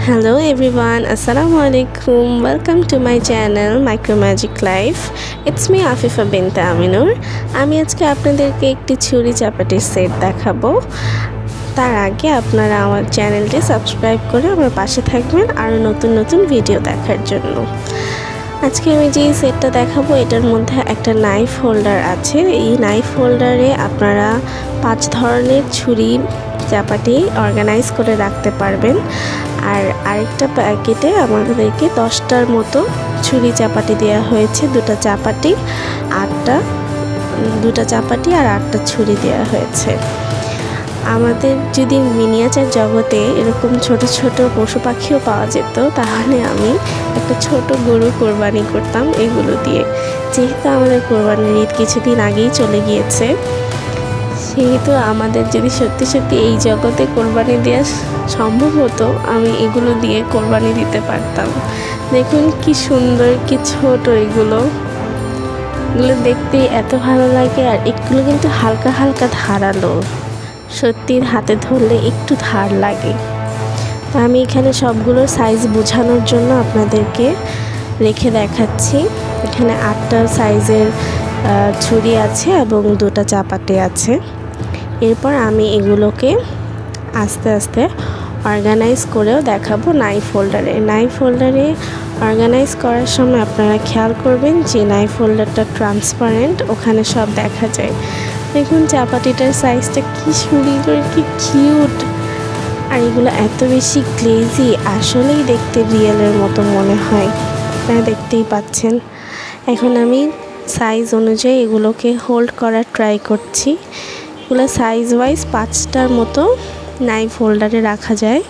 Hello everyone, Assalamu alaikum. Welcome to my channel Micro Magic Life. It's me Afifa bint Aminur. আমি আজকে আপনাদেরকে একটি ছুরি চাপাটির set দেখাবো। তার আগে আপনারা আমার চ্যানেলটি সাবস্ক্রাইব করে আমার পাশে থাকবেন আর নতুন নতুন ভিডিও দেখার জন্য। আজকে আমি যে সেটটা দেখাবো এটার মধ্যে একটা নাইফ হোল্ডার আছে। এই নাইফ হোল্ডারে আপনারা 5 ধরনের ছুরি চাপাটি অর্গানাইজ করে রাখতে পারবেন। আর আরেকটা প্যাকেটে আমাদেরকে 10টার মতো ছুরি চাপাটি দেওয়া হয়েছে। দুটো চাপাটি আর 8টা ছুরি দেওয়া হয়েছে। আমাদের যদি মিনিয়েচার জগতে এরকম ছোট ছোট পশু পাখিও পাওয়া যেত তাহলে আমি একটা ছোট গরু কোরবানি করতাম এগুলো দিয়ে। যেহেতু আমাদের কোরবানির ঈদ কিছুদিন আগেই চলে গিয়েছে, সেহেতু আমাদের যদি সত্যি সত্যি এই জগতে কোরবানি দেওয়া সম্ভব হতো, আমি এগুলো দিয়ে কোরবানি দিতে পারতাম। দেখুন কি সুন্দর, কি ছোট এগুলো দেখতে এত ভালো লাগে। আর এগুলো কিন্তু হালকা হালকা ধারালো, সত্যি হাতে ধরলে একটু ধার লাগে। তো আমি এখানে সবগুলোর সাইজ বোঝানোর জন্য আপনাদেরকে রেখে দেখাচ্ছি। এখানে 8টা সাইজের ছুরি আছে এবং 2টা চাপাটি আছে। এরপর আমি এগুলোকে আস্তে আস্তে অর্গানাইজ করেও দেখাবো নাইফ হোল্ডারে অর্গানাইজ করার সময় আপনারা খেয়াল করবেন যে নাইফ হোল্ডারটা ট্রান্সপারেন্ট, ওখানে সব দেখা যায়। দেখুন চাপাটিটার সাইজটা কি সুন্দর, কি কিউট। আর এগুলো এত বেশি গ্লেজি, আসলেই দেখতে রিয়েলের মতো মনে হয়। আপনারা দেখতেই পাচ্ছেন। এখন আমি সাইজ অনুযায়ী এগুলোকে হোল্ড করার ট্রাই করছি। এগুলো সাইজ ওয়াইজ 5টার মতো নাইফ হোল্ডারে রাখা যায়।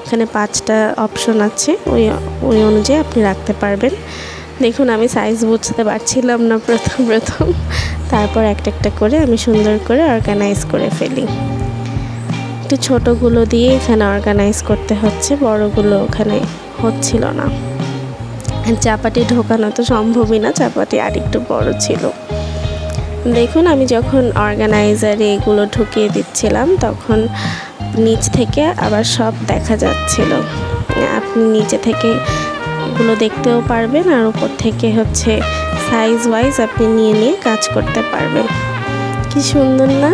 এখানে 5টা অপশন আছে, ওই অনুযায়ী আপনি রাখতে পারবেন। দেখুন আমি সাইজ বুঝতে পারছিলাম না প্রথম, তারপর একটা করে আমি সুন্দর করে অর্গানাইজ করে ফেলি। একটু ছোটোগুলো দিয়ে এখানে অর্গানাইজ করতে হচ্ছে, বড়গুলো ওখানে হচ্ছিল না। চাপাটি ঢোকানো তো সম্ভবই না, চাপাটি আর একটু বড় ছিল। দেখুন আমি যখন অর্গানাইজারে এগুলো ঢুকিয়ে দিচ্ছিলাম তখন নিচ থেকে আবার সব দেখা যাচ্ছিল। আপনি নিচে থেকে এগুলো দেখতেও পারবেন আর উপর থেকে হচ্ছে সাইজ ওয়াইজ আপনি নিয়ে কাজ করতে পারবেন। কি সুন্দর না?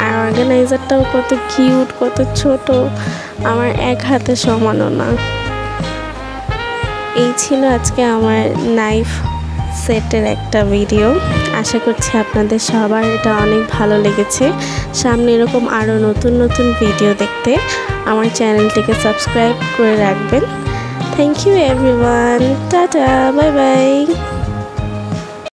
আর অর্গানাইজারটাও কত কিউট, কত ছোট, আমার এক হাতে সমানও না। এই ছিল আজকে আমার নাইফ সেটের একটা ভিডিও। আশা করছি আপনাদের সবার এটা অনেক ভালো লেগেছে। সামনে এরকম আরও নতুন নতুন ভিডিও দেখতে আমার চ্যানেলটিকে সাবস্ক্রাইব করে রাখবেন। Thank you everyone, tata, bye by.